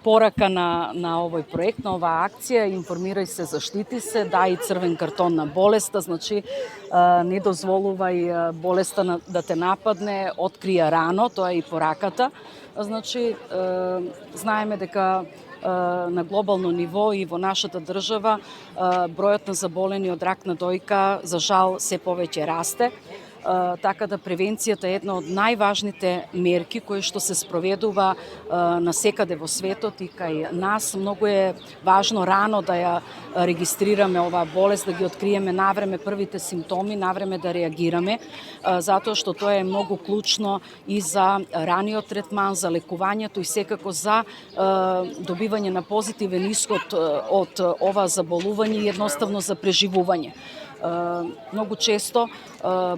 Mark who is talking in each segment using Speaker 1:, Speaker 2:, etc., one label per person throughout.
Speaker 1: Порака на овој проект, на оваа акција, информирај се, заштити се, дај црвен картон на болеста, значи не дозволувај болеста да те нападне, открија рано, тоа е и пораката. Значи, знаеме дека на глобално ниво и во нашата држава бројот на заболени од рак на дојка за жал се повеќе расте. Така да превенцијата е една од најважните мерки кои што се спроведува насекаде во светот и кај нас. Многу е важно рано да ја регистрираме оваа болест, да ги откриеме навреме првите симптоми, навреме да реагираме, затоа што тоа е многу клучно и за раниот третман, за лекувањето и секако за добивање на позитивен исход од ова заболување и едноставно за преживување. Многу често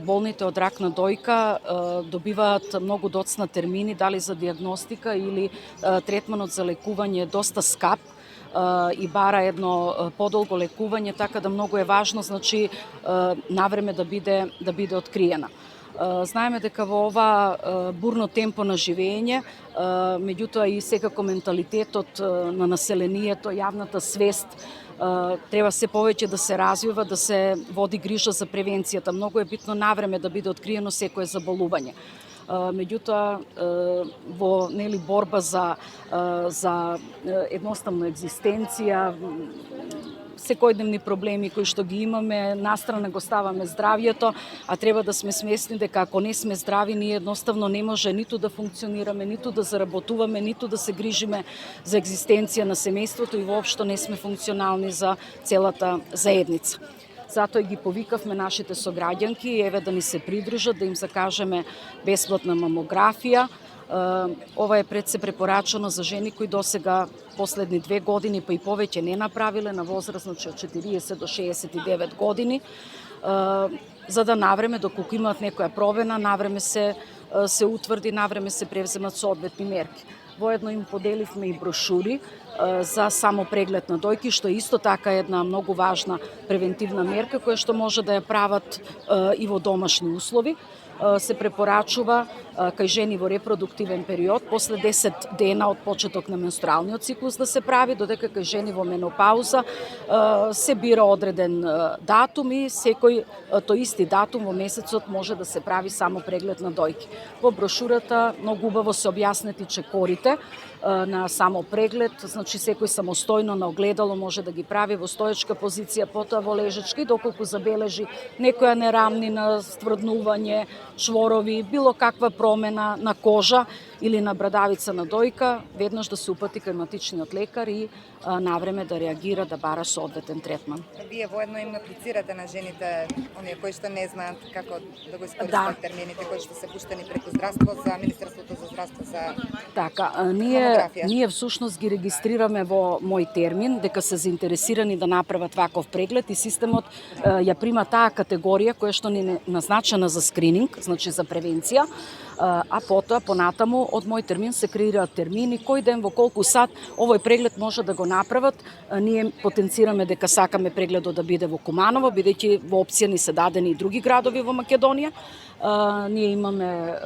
Speaker 1: болните од рак на дојка добиваат многу доцна термини, дали за диагностика или третманот за лекување е доста скап и бара едно подолго лекување, така да многу е важно, значи, навреме да биде откриена. Знаеме дека во ова бурно темпо на живење, меѓутоа и секако менталитетот на населението, јавната свест треба се повеќе да се развива, да се води грижа за превенцијата. Многу е битно навреме да биде откриено секое заболување. Меѓутоа, во борба за едноставна екзистенција, секојдневни проблеми кои што ги имаме, настрана го ставаме здравјето, а треба да сме свесни дека ако не сме здрави, ние едноставно не може ниту да функционираме, ниту да заработуваме, ниту да се грижиме за екзистенција на семејството и воопшто не сме функционални за целата заедница. Затоа ги повикавме нашите сограѓанки, еве да ни се придружат, да им закажеме бесплатна мамографија. Ова е пред се препорачано за жени кои досега последни 2 години па и повеќе не направиле, на возраст од 40 до 69 години, за да навреме, доколку имаат некоја промена, навреме се утврди, навреме се превземат соодветни мерки. Воедно им поделивме и брошури за само преглед на дојки, што е исто така една многу важна превентивна мерка која што може да ја прават и во домашни услови. Се препорачува кај жени во репродуктивен период после 10 дена од почеток на менструалниот циклус да се прави, додека кај жени во менопауза се бира одреден датум и секој тој исти датум во месецот може да се прави само преглед на дојки. Во брошурата многу убаво се објаснети чекорите на само преглед, значи секој самостојно на огледало може да ги прави во стоечка позиција, потоа во лежачка и доколку забележи некоја нерамнина, стврднување, чворови, било каква промена на кожа или на брадавица на дојка, веднаш да се упати кај матичниот лекар и навреме да реагира, да бара соодветен третман.
Speaker 2: Вие воедно им аплицирате на жените, оние кои што не знаат како да го искористат термините кои што се пуштени преку здравство за Министерството за здравство за
Speaker 1: така, ние всушност ги регистрираме во мој термин дека се заинтересирани да направат ваков преглед и системот ја прима таа категорија која што ни е назначена за скрининг, значи за превенција, а потоа понатаму од мој термин се креираат термини, кој ден во колку сат овој преглед може да го направат. Ние потенцираме дека сакаме прегледот да биде во Куманово, бидејќи во опција ни се дадени и други градови во Македонија. Ние имаме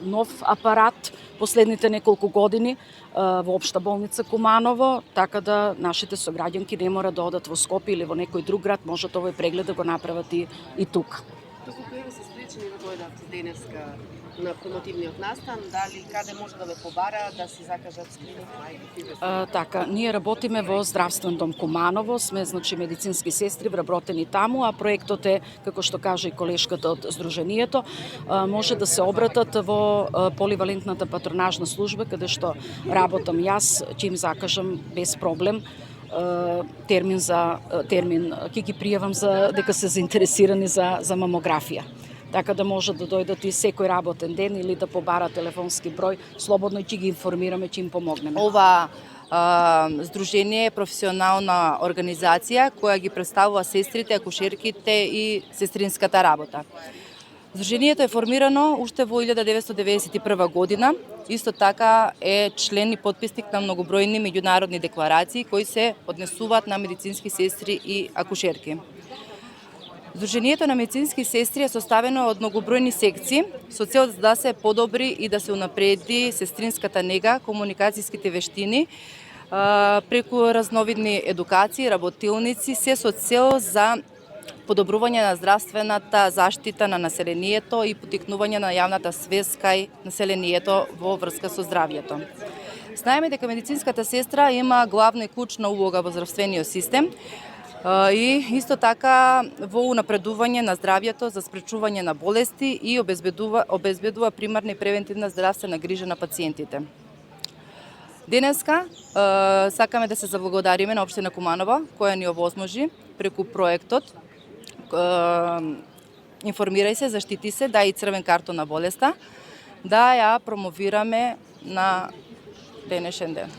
Speaker 1: нов апарат последните неколку години во Општа болница Куманово, така да нашите сограѓанки не мора да одат во Скопје или во некој друг град, можат овој преглед да го направат и тука.
Speaker 3: Доколку еве се спречени да дојдат денеска на промотивниот настан, дали каде може да ве побара да се закажат скрининг?
Speaker 1: Така, ние работиме во Здравствен дом Куманово, сме значи медицински сестри вработени таму, а проектот е, како што каже и колешката од Сдруженијето, може да се обратат во поливалентната патронажна служба, каде што работам јас, ќе им закажам без проблем термин, ќе ги пријавам за дека се заинтересирани за мамографија. Така да може да дојдат и секој работен ден или да побара телефонски број, слободно ќе ги информираме, ќе им помогнеме.
Speaker 4: Ова здружение е професионална организација која ги представува сестрите, акушерките и сестринската работа. Здружението е формирано уште во 1991 година. Исто така е член и подписник на многобројни меѓународни декларации кои се однесуваат на медицински сестри и акушерки. Здружението на медицински сестри е составено од многобројни секции со цел да се подобри и да се унапреди сестринската нега, комуникацијските вештини, преку разновидни едукации, работилници, се со цел за подобрување на здравствената заштита на населението и потикнување на јавната свест кај населението во врска со здравјето. Знаеме дека медицинската сестра има главна и клучна улога во здравствениот систем и исто така во унапредување на здравјето, за спречување на болести и обезбедува примарна и превентивна здравствена грижа на пациентите. Денеска сакаме да се заблагодариме на општина Куманова која ни овозможи преку проектот Информирај се, заштити се, дај и црвен картон на болеста, да ја промовираме на денешен ден.